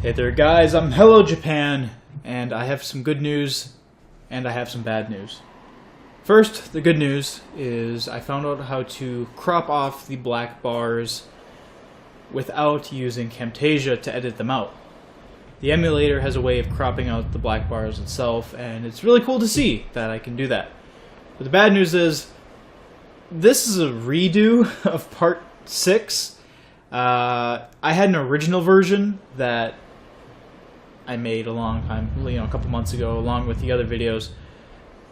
Hey there guys, I'm HelloJapan, and I have some good news, and I have some bad news. First, the good news is I found out how to crop off the black bars without using Camtasia to edit them out. The emulator has a way of cropping out the black bars itself, and it's really cool to see that I can do that. But the bad news is, this is a redo of part 6. I had an original version that I made a long time, a couple months ago, along with the other videos.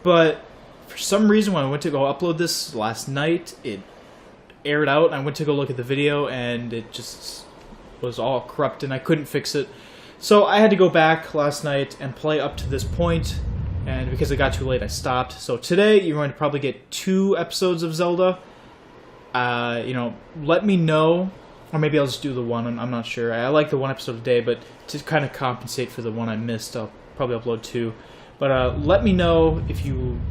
But for some reason, when I went to go upload this last night, it aired out, and I went to go look at the video, and it just was all corrupt, and I couldn't fix it. So I had to go back last night and play up to this point, and because it got too late, I stopped. So today, you're going to probably get 2 episodes of Zelda. Let me know. Or maybe I'll just do the one, I'm not sure. I like the 1 episode a day, but to kind of compensate for the one I missed, I'll probably upload 2. But let me know if you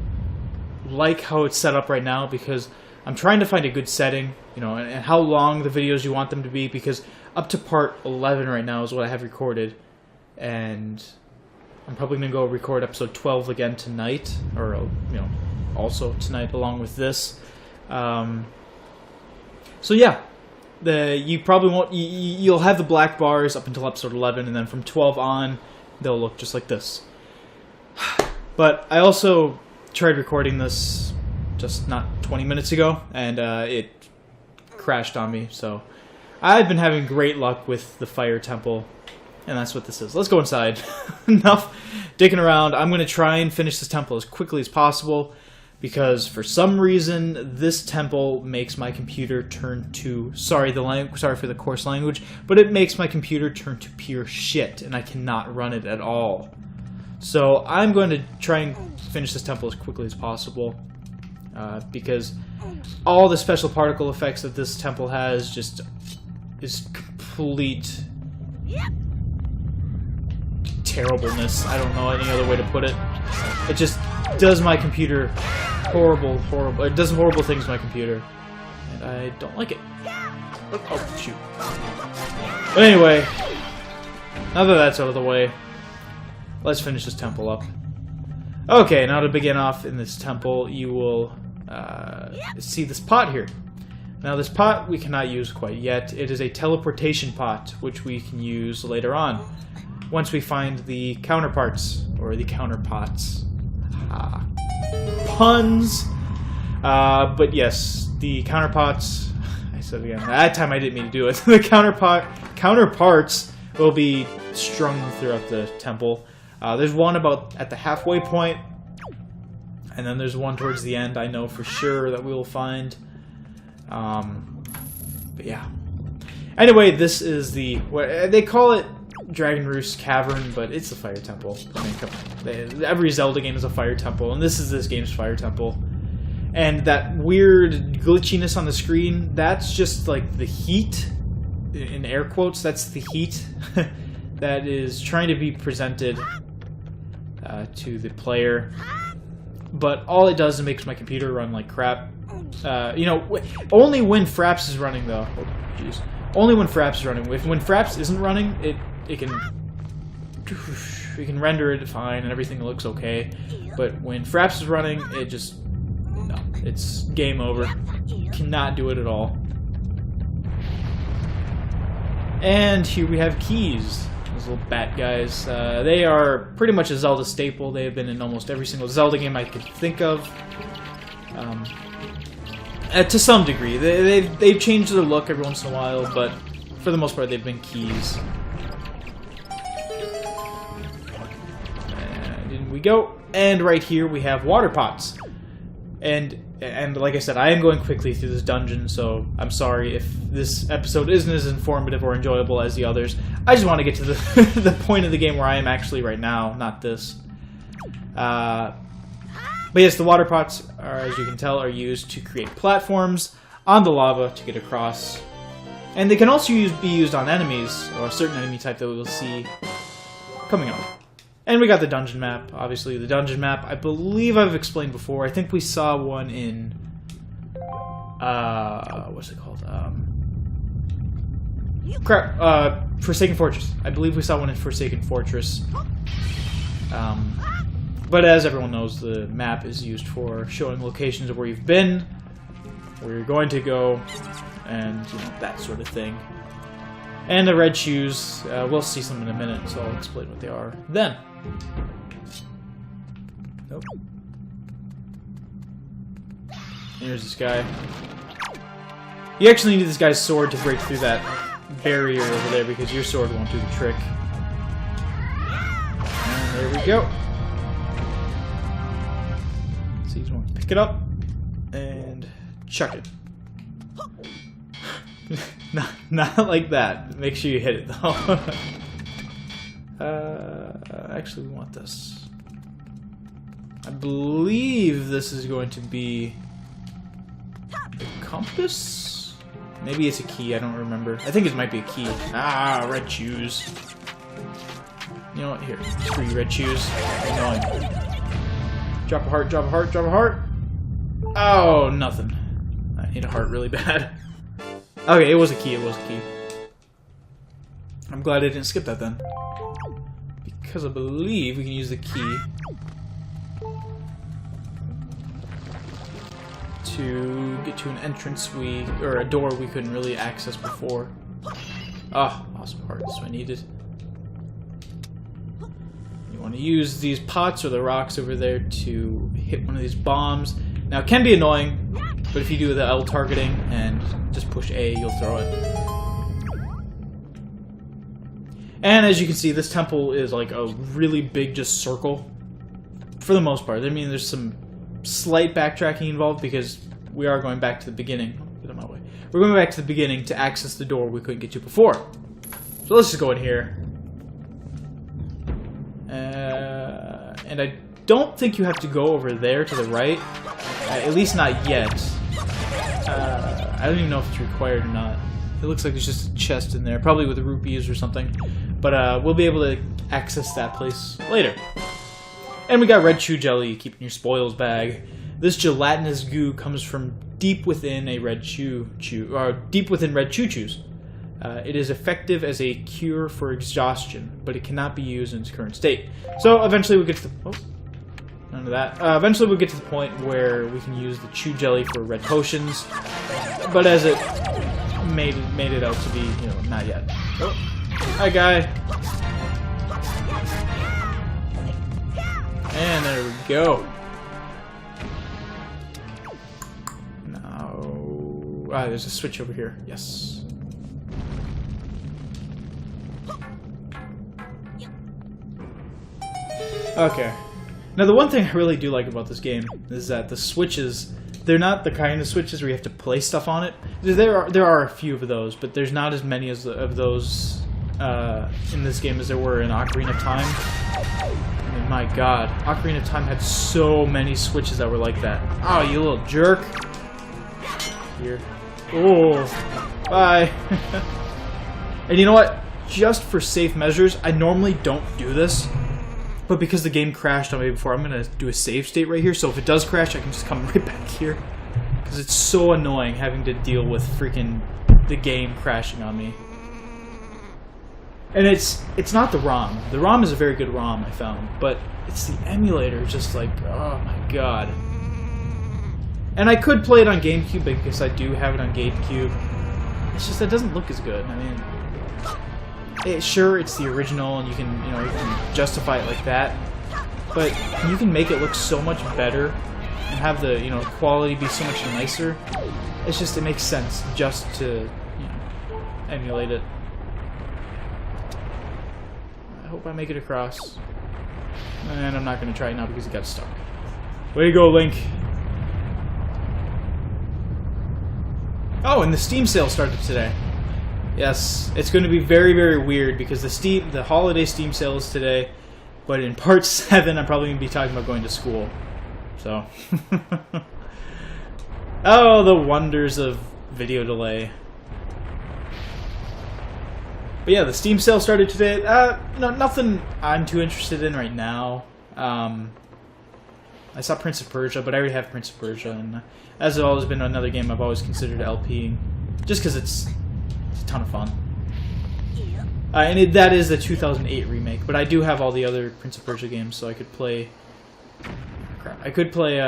like how it's set up right now, because I'm trying to find a good setting, and how long the videos you want them to be, because up to part 11 right now is what I have recorded. And I'm probably going to go record episode 12 again tonight, or, also tonight along with this. So yeah. You probably won't. You'll have the black bars up until episode 11, and then from 12 on, they'll look just like this. But I also tried recording this just not 20 minutes ago, and it crashed on me. So I've been having great luck with the fire temple, and that's what this is. Let's go inside. Enough dicking around. I'm going to try and finish this temple as quickly as possible, because for some reason this temple makes my computer turn to sorry for the coarse language, but it makes my computer turn to pure shit, and I cannot run it at all. So I'm going to try and finish this temple as quickly as possible, because all the special particle effects that this temple has just is complete terribleness. I don't know any other way to put it. It just does my computer horrible. It does horrible things to my computer, and I don't like it. Oh, shoot. But anyway, now that that's out of the way, let's finish this temple up. Okay, now to begin off in this temple, you will see this pot here. Now this pot we cannot use quite yet. It is a teleportation pot, which we can use later on, once we find the counterparts, or the counterpots. Puns! But yes, the counterparts, I said again, that time I didn't mean to do it. The counterparts will be strung throughout the temple. There's one about at the halfway point, and then there's one towards the end, I know for sure that we will find. But yeah. Anyway, this is they call it Dragon Roost Cavern, but it's a fire temple. I mean, every Zelda game is a fire temple, and this is this game's fire temple. And that weird glitchiness on the screen, that's just like the heat, in air quotes, that's the heat that is trying to be presented to the player. But all it does is makes my computer run like crap. Only when Fraps is running, though. Oh, jeez. Only when Fraps is running. When Fraps isn't running, we can render it fine and everything looks okay, but when Fraps is running, it's game over. Cannot do it at all. And here we have keys. Those little bat guys. They are pretty much a Zelda staple. They have been in almost every single Zelda game I could think of. To some degree, they've changed their look every once in a while, but for the most part, they've been keys. We go, and right here we have water pots, and like I said, I am going quickly through this dungeon, so I'm sorry if this episode isn't as informative or enjoyable as the others. I just want to get to the point of the game where I am actually right now, not this. But yes, the water pots, as you can tell, are used to create platforms on the lava to get across, and they can also be used on enemies, or a certain enemy type that we will see coming up. And we got the dungeon map, obviously. The dungeon map, I believe I've explained before. I think we saw one in... what's it called? Crap, Forsaken Fortress. I believe we saw one in Forsaken Fortress. But as everyone knows, the map is used for showing locations of where you've been, where you're going to go, and, you know, that sort of thing. And the red shoes, we'll see some in a minute, so I'll explain what they are then. Nope. Here's this guy. You actually need this guy's sword to break through that barrier over there, because your sword won't do the trick. And there we go. So you just want to pick it up and chuck it. Not like that. Make sure you hit it though. Actually, we want this. I believe this is going to be a compass. Maybe it's a key. I don't remember. I think it might be a key. Ah, red shoes. You know what? Here, screw you, red shoes. Annoying. Drop a heart. Drop a heart. Drop a heart. Oh, nothing. I need a heart really bad. Okay, it was a key, it was a key. I'm glad I didn't skip that then. Because I believe we can use the key to get to an entrance or a door we couldn't really access before. Ah, awesome heart, that's what I needed. You want to use these pots or the rocks over there to hit one of these bombs. Now, it can be annoying, but if you do the L targeting and just push A, you'll throw it. And as you can see, this temple is like a really big just circle. For the most part. I mean, there's some slight backtracking involved because we are going back to the beginning. Get out of my way. We're going back to the beginning to access the door we couldn't get to before. So let's just go in here. And I don't think you have to go over there to the right. At least not yet. I don't even know if it's required or not. It looks like there's just a chest in there, probably with rupees or something. But we'll be able to access that place later. And we got red chew jelly, keeping your spoils bag. This gelatinous goo comes from deep within a red deep within red choo-choos. It is effective as a cure for exhaustion, but it cannot be used in its current state. So eventually we get to the none of that. Eventually we'll get to the point where we can use the chew jelly for red potions, but as it made it out to be, you know, not yet. Oh, hi guy. And there we go. Now, there's a switch over here. Yes. Okay. Now, the one thing I really do like about this game is that the switches, they're not the kind of switches where you have to place stuff on it. There are a few of those, but there's not as many of those in this game as there were in Ocarina of Time. I mean, my god. Ocarina of Time had so many switches that were like that. Oh, you little jerk. Here. Oh, bye. And you know what? Just for safe measures, I normally don't do this. But because the game crashed on me before, I'm going to do a save state right here. So if it does crash, I can just come right back here. Because it's so annoying having to deal with freaking the game crashing on me. And it's not the ROM. The ROM is a very good ROM, I found. But it's the emulator, just like, oh my god. And I could play it on GameCube because I do have it on GameCube. It's just that it doesn't look as good. I mean, sure, it's the original, and you can justify it like that. But you can make it look so much better and have the quality be so much nicer. It's just, it makes sense just to emulate it. I hope I make it across. And I'm not going to try it now because it got stuck. Way to go, Link. Oh, and the Steam sale started today. Yes, it's going to be very, very weird because the holiday Steam sale is today, but in part 7 I'm probably going to be talking about going to school. So, oh, the wonders of video delay. But yeah, the Steam sale started today. Nothing I'm too interested in right now. I saw Prince of Persia, but I already have Prince of Persia, and as it's always been another game I've always considered LPing, just because it's a ton of fun. That is the 2008 remake, but I do have all the other Prince of Persia games, so I could play... Crap. I could play,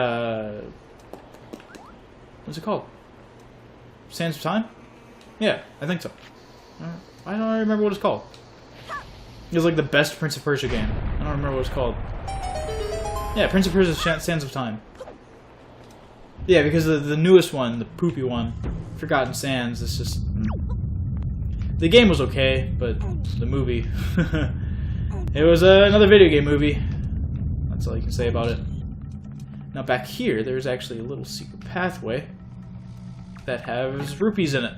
what's it called? Sands of Time? Yeah, I think so. I don't remember what it's called. It was like the best Prince of Persia game. I don't remember what it's called. Yeah, Prince of Persia Sands of Time. Yeah, because the newest one, the poopy one, Forgotten Sands, it's just... The game was okay, but the movie... It was another video game movie. That's all you can say about it. Now back here, there's actually a little secret pathway that has rupees in it.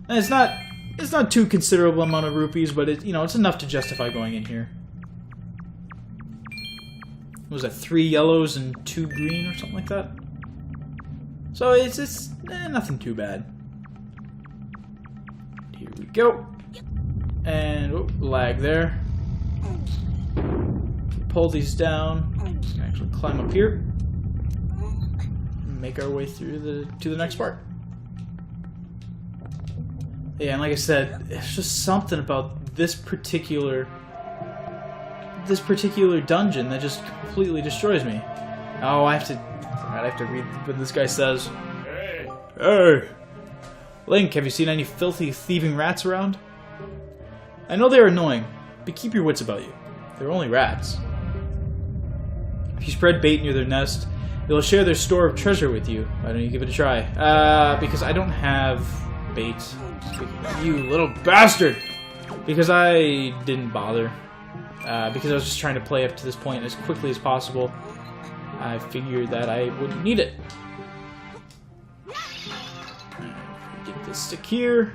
And it's not too considerable amount of rupees, but it's enough to justify going in here. What was that, 3 yellows and 2 green or something like that? So it's nothing too bad. Here we go. And lag there. Pull these down. Actually climb up here. Make our way through to the next part. Yeah, and like I said, it's just something about this particular dungeon that just completely destroys me. Oh, I have to read what this guy says. Hey! Link, have you seen any filthy, thieving rats around? I know they're annoying, but keep your wits about you. They're only rats. If you spread bait near their nest, they'll share their store of treasure with you. Why don't you give it a try? Because I don't have bait. You little bastard! Because I didn't bother. Because I was just trying to play up to this point as quickly as possible. I figured that I wouldn't need it. Get this stick here.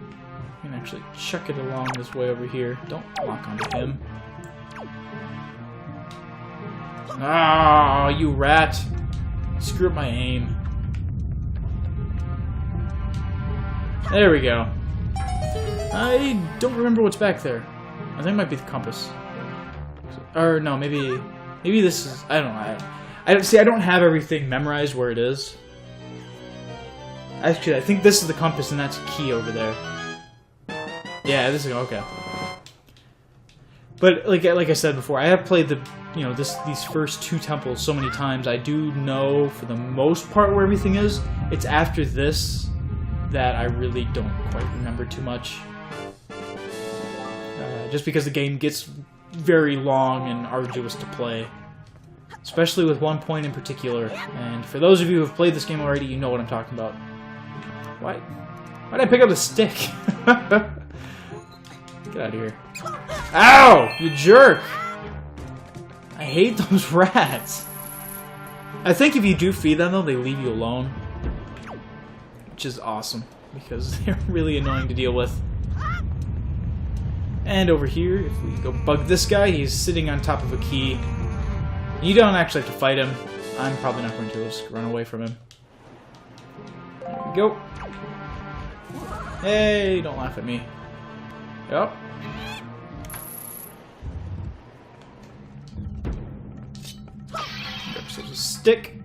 I can actually chuck it along this way over here. Don't lock onto him. Ah, you rat! Screw up my aim. There we go. I don't remember what's back there. I think it might be the compass. Or no, maybe this is... I don't know. I don't have everything memorized where it is. Actually, I think this is the compass and that's a key over there. Yeah, this is... Okay. But like I said before, I have played these first 2 temples so many times. I do know for the most part where everything is. It's after this that I really don't quite remember too much. Just because the game gets very long and arduous to play. Especially with one point in particular. And for those of you who have played this game already, you know what I'm talking about. Why'd I pick up the stick? Get out of here. Ow! You jerk! I hate those rats. I think if you do feed them, though, they leave you alone. Which is awesome, because they're really annoying to deal with. And over here, if we go bug this guy, he's sitting on top of a key. You don't actually have to fight him. I'm probably not going to. I'll just run away from him. There we go. Hey, don't laugh at me. Yep. Grab ourselves a stick.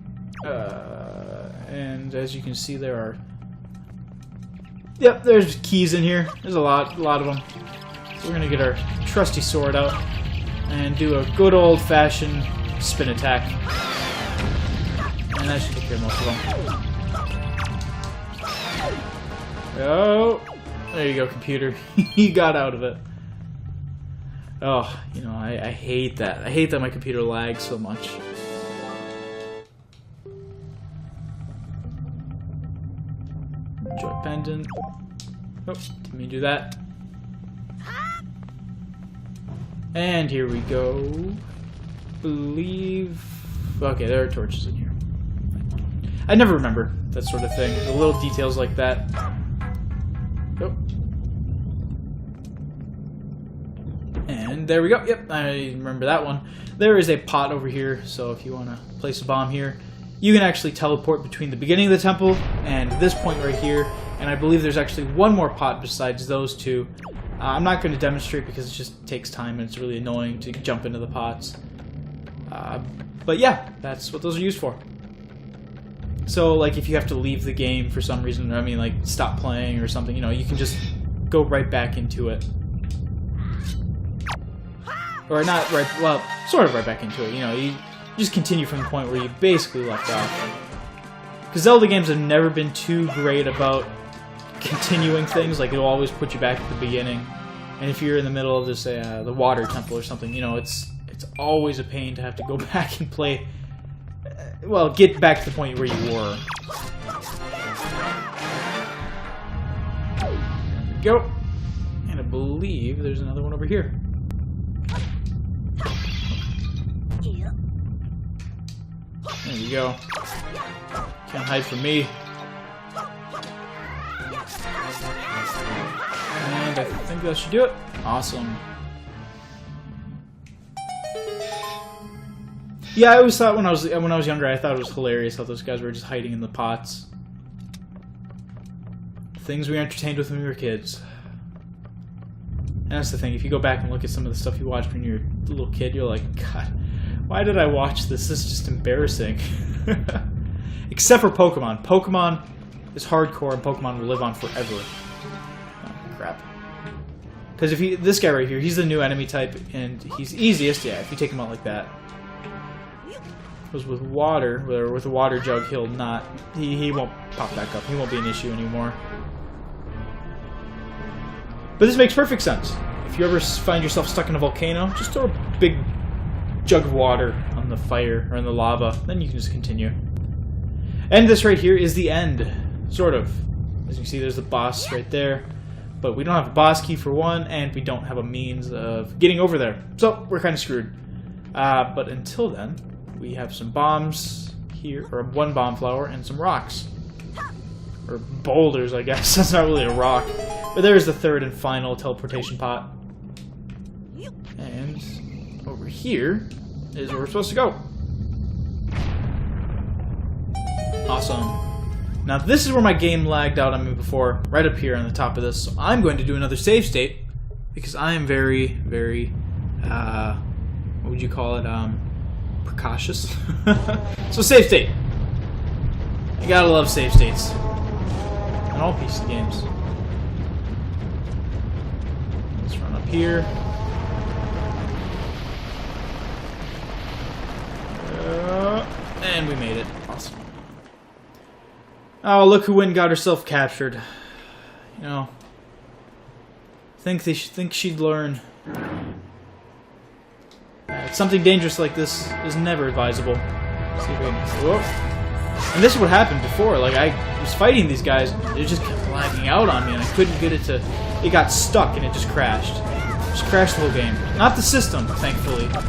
And as you can see, there are... Yep, there's keys in here. There's a lot of them. So we're gonna get our trusty sword out and do a good old-fashioned spin attack. And that should take care of most of them. Oh, there you go, computer. You got out of it. Oh, I hate that. I hate that my computer lags so much. Joy pendant. Oh, didn't mean to do that. And here we go. Believe... Okay, there are torches in here. I never remember that sort of thing. The little details like that. Oh. And there we go. Yep, I remember that one. There is a pot over here, so if you want to place a bomb here, you can actually teleport between the beginning of the temple and this point right here. And I believe there's actually one more pot besides those two. I'm not going to demonstrate because it just takes time and it's really annoying to jump into the pots. But yeah, that's what those are used for. So, like, if you have to leave the game for some reason, I mean, like, stop playing or something, you can just go right back into it. Or not right, well, sort of right back into it, you know, you just continue from the point where you basically left off. Because Zelda games have never been too great about continuing things, like it'll always put you back at the beginning. And if you're in the middle of this, the water temple or something, you know, it's always a pain to have to go back and play, well, get back to the point where you were. There we go. And I believe there's another one over here. There we go. Can't hide from me. And I think that should do it. Awesome. Yeah, I always thought when I was younger, I thought it was hilarious how those guys were just hiding in the pots. Things we were entertained with when we were kids. And that's the thing. If you go back and look at some of the stuff you watched when you were a little kid, you're like, God, why did I watch this? This is just embarrassing. Except for Pokemon. Pokemon is hardcore, and Pokemon will live on forever. Oh, crap. Because if this guy right here, he's the new enemy type, and he's easiest, yeah, if you take him out like that. Because with water, or with a water jug, he'll not, he won't pop back up. He won't be an issue anymore. But this makes perfect sense. If you ever find yourself stuck in a volcano, just throw a big jug of water on the fire, or on the lava, then you can just continue. And this right here is the end, sort of. As you can see, there's the boss right there. But we don't have a boss key for one, and we don't have a means of getting over there. So, we're kind of screwed. But until then, we have some bombs here, or one bomb flower, and some rocks. Or boulders, I guess. That's not really a rock. But there's the third and final teleportation pot. And over here is where we're supposed to go. Awesome. Now this is where my game lagged out on me before, right up here on the top of this. So I'm going to do another save state, because I am very, very, what would you call it, precautious? So save state. You gotta love save states. In all PC games. Let's run up here. And we made it. Awesome. Oh, look who went and got herself captured. You know, think she'd learn. Something dangerous like this is never advisable. Let's see if we can. Whoa. And this is what happened before. Like I was fighting these guys, they just kept lagging out on me, and I couldn't get it to. It got stuck and it just crashed. Just crashed the whole game. Not the system, thankfully, but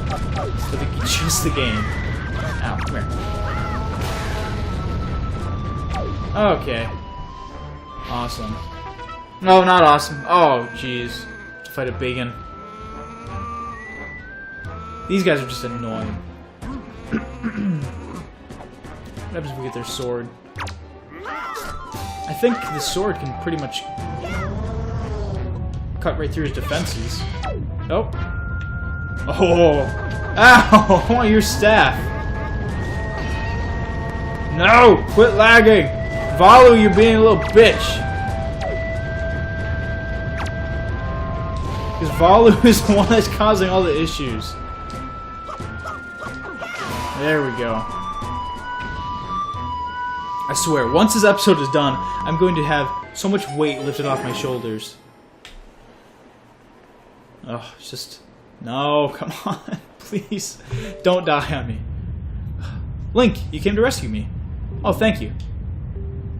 just the game. Ow, come here. Okay. Awesome. No, not awesome. Oh, jeez. To fight a biggin. These guys are just annoying. What happens if we get their sword? I think the sword can pretty much cut right through his defenses. Oh. Oh. Ow! I want your staff. No! Quit lagging! Valu, you're being a little bitch. Because Valu is the one that's causing all the issues. There we go. I swear, once this episode is done, I'm going to have so much weight lifted off my shoulders. Oh, it's just... No, come on. Please. Don't die on me. Link, you came to rescue me. Oh, thank you.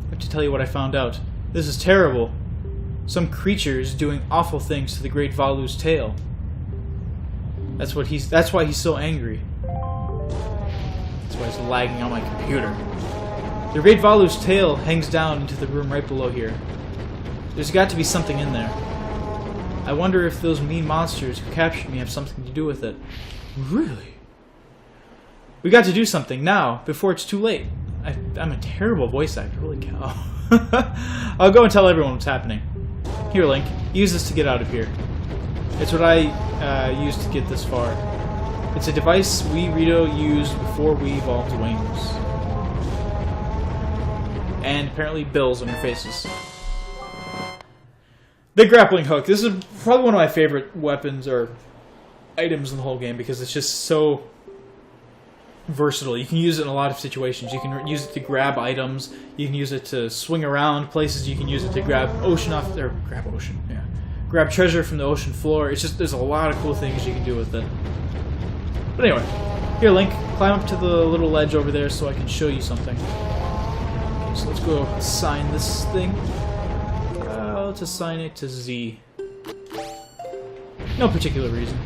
I have to tell you what I found out. This is terrible. Some creature is doing awful things to the great Valu's tail. That's why he's so angry. That's why he's lagging on my computer. The great Valu's tail hangs down into the room right below here. There's got to be something in there. I wonder if those mean monsters who captured me have something to do with it. Really? We got to do something now, before it's too late. I'm a terrible voice actor, holy cow. I'll go and tell everyone what's happening. Here, Link, use this to get out of here. It's what I used to get this far. It's a device we Rito used before we evolved wings. And apparently bills on your faces. The grappling hook. This is probably one of my favorite weapons or items in the whole game because it's just so versatile. You can use it in a lot of situations. You can use it to grab items. You can use it to swing around places. You can use it to grab grab treasure from the ocean floor. It's just there's a lot of cool things you can do with it. But anyway, here, Link, climb up to the little ledge over there so I can show you something. Okay, so let's go assign this thing. Let's assign it to Z. No particular reason.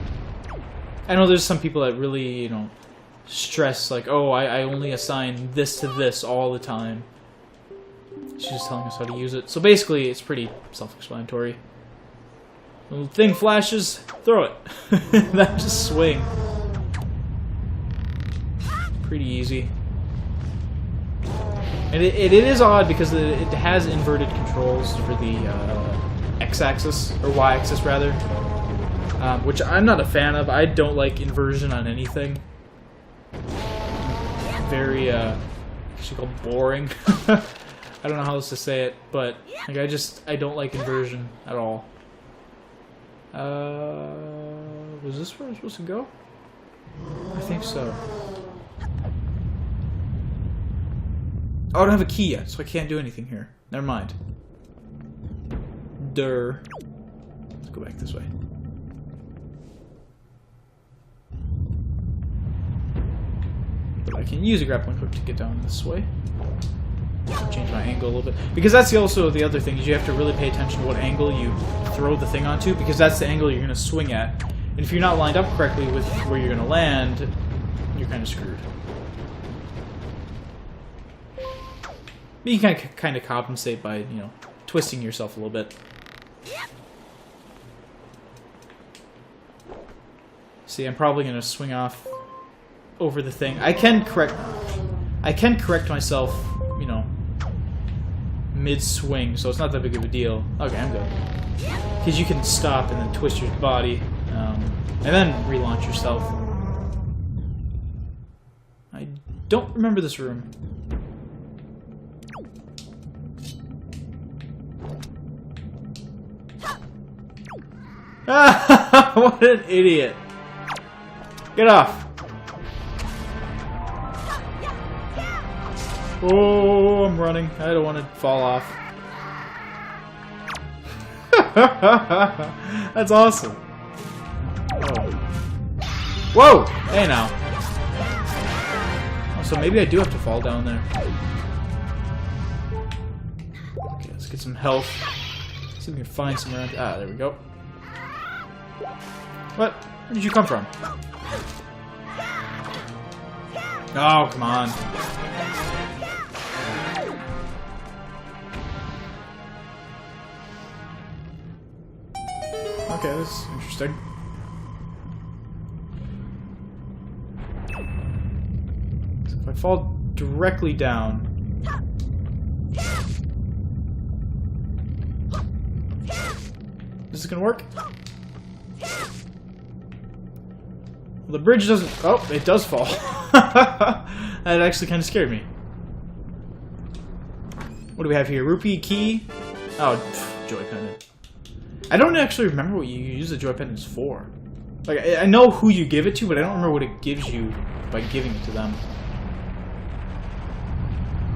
I know there's some people that really, you know, stress, like, oh, I only assign this to this all the time. She's just telling us how to use it. So basically, it's pretty self-explanatory. Little thing flashes, throw it. That just swing. Pretty easy. And it is odd because it has inverted controls for the X-axis, or Y-axis rather, which I'm not a fan of. I don't like inversion on anything. Very, actually called boring. I don't know how else to say it, but like I don't like inversion at all. Was this where I'm supposed to go? I think so. Oh, I don't have a key yet, so I can't do anything here. Never mind. Let's go back this way. But I can use a grappling hook to get down this way. Change my angle a little bit. Because that's also the other thing, is you have to really pay attention to what angle you throw the thing onto, because that's the angle you're going to swing at. And if you're not lined up correctly with where you're going to land, you're kind of screwed. But you can kind of compensate by, you know, twisting yourself a little bit. See, I'm probably going to swing off over the thing. I can correct myself, you know, mid-swing, so it's not that big of a deal. Okay, I'm good. Because you can stop and then twist your body, and then relaunch yourself. I don't remember this room. What an idiot. Get off. Oh, I'm running. I don't want to fall off. That's awesome. Oh. Whoa! Hey now. Oh, so maybe I do have to fall down there. Okay, let's get some health. See if we can find some around. Ah, there we go. What? Where did you come from? Oh, come on. Okay, this is interesting. So if I fall directly down... Is this gonna work? Well, the bridge doesn't... Oh, it does fall. That actually kind of scared me. What do we have here? Rupee, key? Oh, joy pendant. I don't actually remember what you use the joy pendants for. Like, I know who you give it to, but I don't remember what it gives you by giving it to them.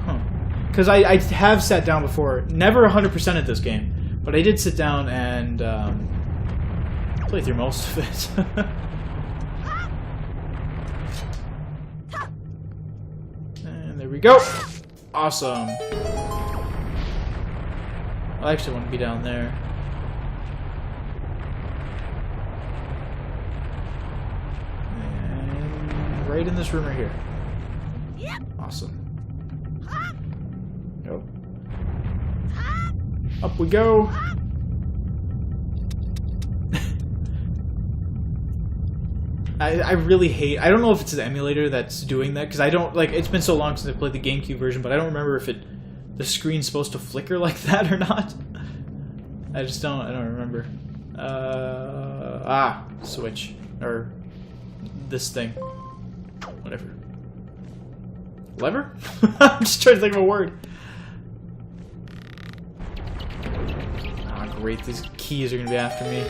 Huh. Because I have sat down before, never 100% at this game, but I did sit down and play through most of it. And there we go. Awesome. I actually want to be down there. And right in this room right here. Awesome. Nope. Up we go. I really hate... I don't know if it's the emulator that's doing that, because I don't... Like, it's been so long since I played the GameCube version, but I don't remember if the screen's supposed to flicker like that or not. I just don't... I don't remember. Switch. Or... this thing. Whatever. Lever? I'm just trying to think of a word. Ah, great. These keys are gonna be after me.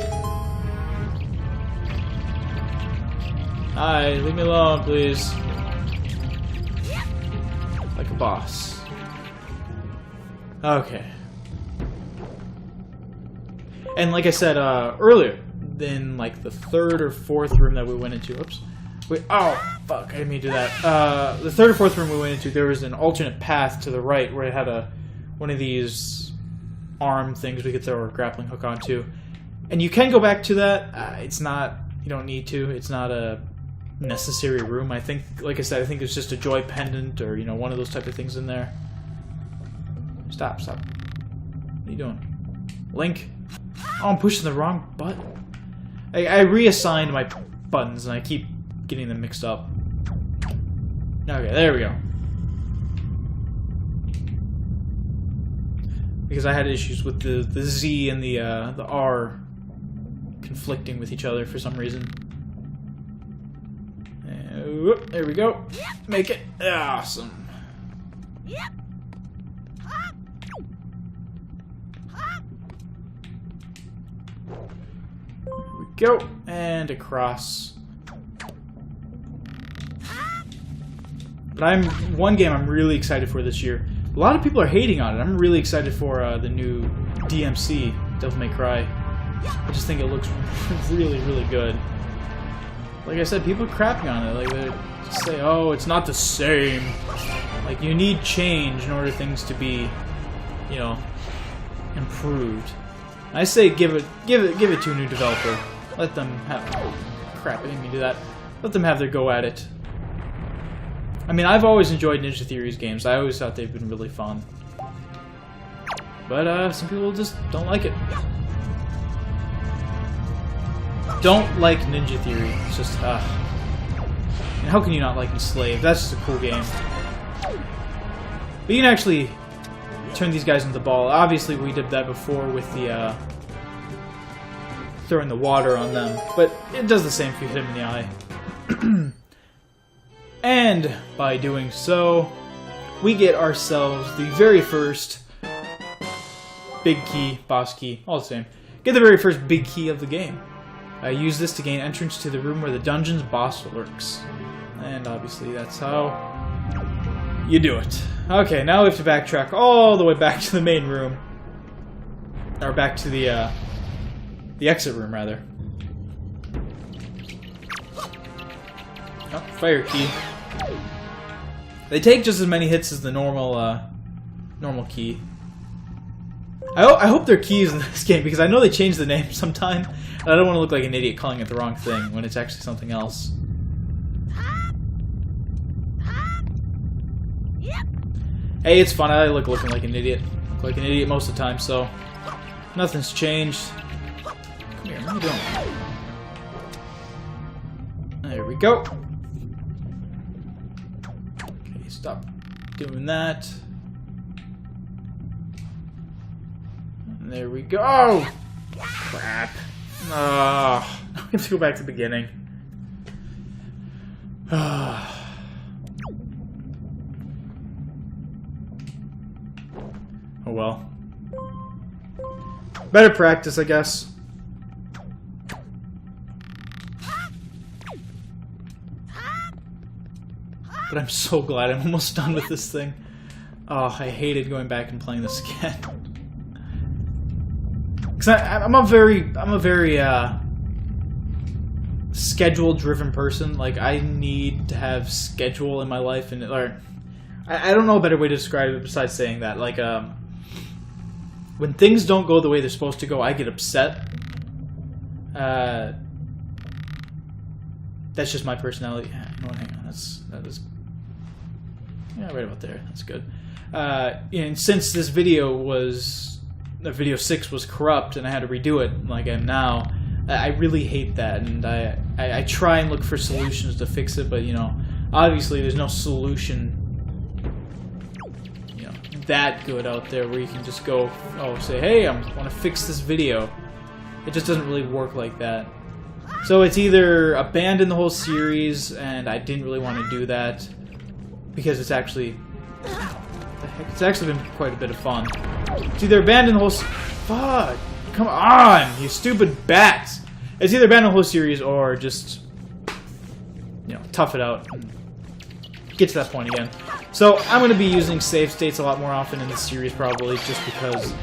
Hi, leave me alone, please. Like a boss. Okay. And like I said earlier, in like the third or fourth room that we went into, oops. Wait, oh, fuck, I didn't mean to do that. The third or fourth room we went into, there was an alternate path to the right where it had one of these arm things we could throw our grappling hook onto. And you can go back to that. It's not, you don't need to. It's not a necessary room. I think, like I said, I think it's just a joy pendant or, you know, one of those type of things in there. Stop. What are you doing? Link? Oh, I'm pushing the wrong button. I reassigned my buttons and I keep getting them mixed up. Okay, there we go. Because I had issues with the Z and the R conflicting with each other for some reason. And, whoop, there we go. Make it awesome. There we go. And across. But one game I'm really excited for this year. A lot of people are hating on it. I'm really excited for the new DMC, Devil May Cry. I just think it looks really, really good. Like I said, people are crapping on it. Like they just say, "Oh, it's not the same." Like you need change in order for things to be, you know, improved. I say give it to a new developer. Let them have. Oh, crap! I didn't mean to do that. Let them have their go at it. I mean, I've always enjoyed Ninja Theory's games. I always thought they've been really fun. But, some people just don't like it. Don't like Ninja Theory. It's just, and how can you not like Enslaved? That's just a cool game. But you can actually turn these guys into the ball. Obviously, we did that before with the, throwing the water on them. But it does the same if you hit them in the eye. And by doing so, we get ourselves the very first big key, boss key, all the same. Get the very first big key of the game. Use this to gain entrance to the room where the dungeon's boss lurks. And obviously that's how you do it. Okay, now we have to backtrack all the way back to the main room. Or back to the exit room, rather. Oh, fire key. They take just as many hits as the normal key. I hope they're keys in this game because I know they change the name sometime, and I don't want to look like an idiot calling it the wrong thing when it's actually something else. Hey, it's fun. I like looking like an idiot. Look like an idiot most of the time, so nothing's changed. Come here, what are you doing? There we go. Okay, stop doing that. And there we go. Oh, crap. I have to go back to the beginning. Oh well. Better practice, I guess. But I'm so glad I'm almost done with this thing. Oh, I hated going back and playing this again. Cause I'm a very schedule-driven person. Like I need to have schedule in my life, and I don't know a better way to describe it besides saying that. Like when things don't go the way they're supposed to go, I get upset. That's just my personality. Yeah, you know what, hang on. That is. Yeah, right about there. That's good. And since this video video 6 was corrupt and I had to redo it like I am now, I really hate that, and I try and look for solutions to fix it, but you know, obviously there's no solution, you know, that good out there where you can just go, oh, say, hey, I want to fix this video. It just doesn't really work like that. So it's either abandon the whole series, and I didn't really want to do that because it's actually, what the heck? It's actually been quite a bit of fun. It's either abandon the whole. Fuck! Come on, you stupid bats! It's either ban the whole series or just, you know, tough it out and get to that point again. So I'm going to be using save states a lot more often in this series, probably, just because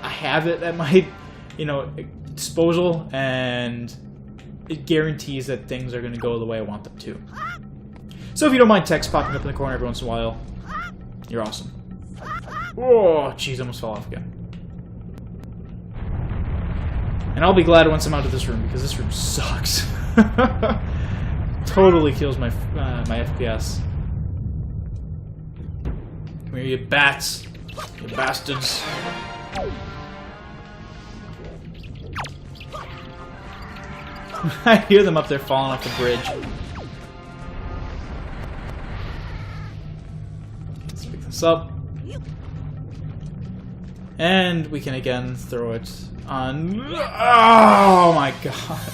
I have it at my, you know, disposal, and it guarantees that things are going to go the way I want them to. So if you don't mind text popping up in the corner every once in a while, you're awesome. Oh, jeez, almost fell off again. And I'll be glad once I'm out of this room, because this room sucks. Totally kills my my FPS. Come here, you bats. You bastards. I hear them up there falling off the bridge. Let's pick this up. And we can again throw it on... Oh my god.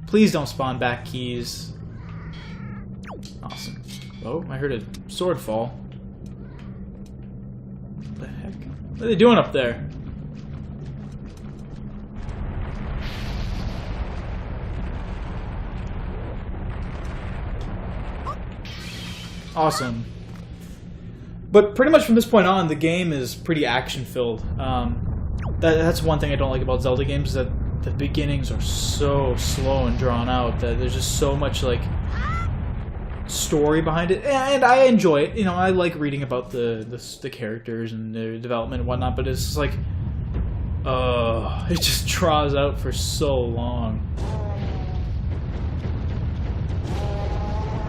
Please don't spawn back keys. Awesome. Oh, I heard a sword fall. What the heck? What are they doing up there? Awesome. But pretty much from this point on, the game is pretty action-filled. That's one thing I don't like about Zelda games, is that the beginnings are so slow and drawn out, that there's just so much, like, story behind it. And I enjoy it. You know, I like reading about the characters and their development and whatnot, but it's just like... it just draws out for so long.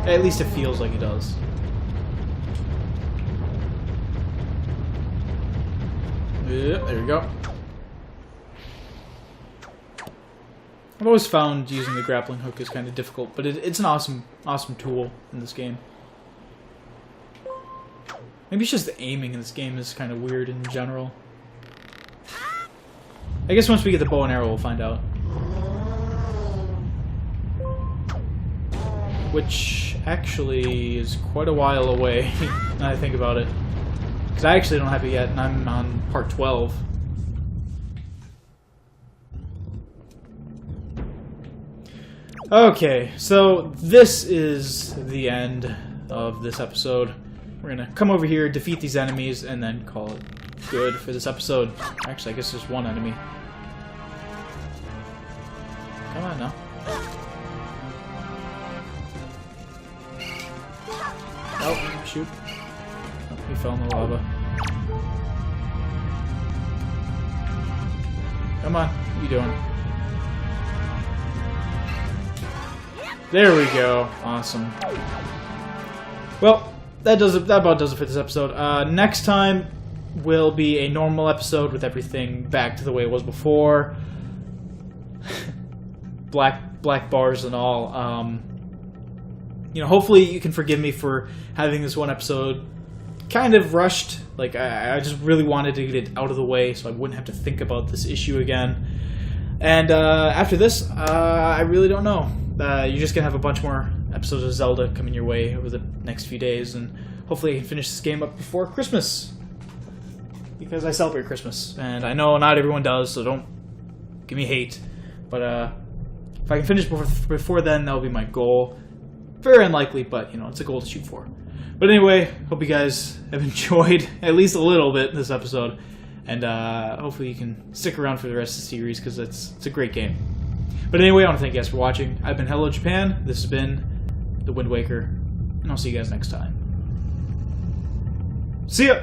At least it feels like it does. Yeah, there we go. I've always found using the grappling hook is kind of difficult, but it's an awesome tool in this game. Maybe it's just the aiming in this game is kind of weird in general. I guess once we get the bow and arrow, we'll find out. Which actually is quite a while away, now that I think about it. Because I actually don't have it yet, and I'm on part 12. Okay, so this is the end of this episode. We're gonna come over here, defeat these enemies, and then call it good for this episode. Actually, I guess there's one enemy. Come on now. Oh, shoot. Oh, he fell in the lava. Come on, what are you doing? There we go. Awesome. Well, that about does it for this episode. Next time will be a normal episode with everything back to the way it was before. black bars and all. You know, hopefully you can forgive me for having this one episode kind of rushed. Like, I just really wanted to get it out of the way so I wouldn't have to think about this issue again. And after this, I really don't know. You're just going to have a bunch more episodes of Zelda coming your way over the next few days, and hopefully I can finish this game up before Christmas. Because I celebrate Christmas, and I know not everyone does, so don't give me hate. But if I can finish before then, that'll be my goal. Very unlikely, but, you know, it's a goal to shoot for. But anyway, hope you guys have enjoyed at least a little bit this episode. And hopefully you can stick around for the rest of the series, because it's a great game. But anyway, I want to thank you guys for watching. I've been HelloJapan. This has been The Wind Waker. And I'll see you guys next time. See ya!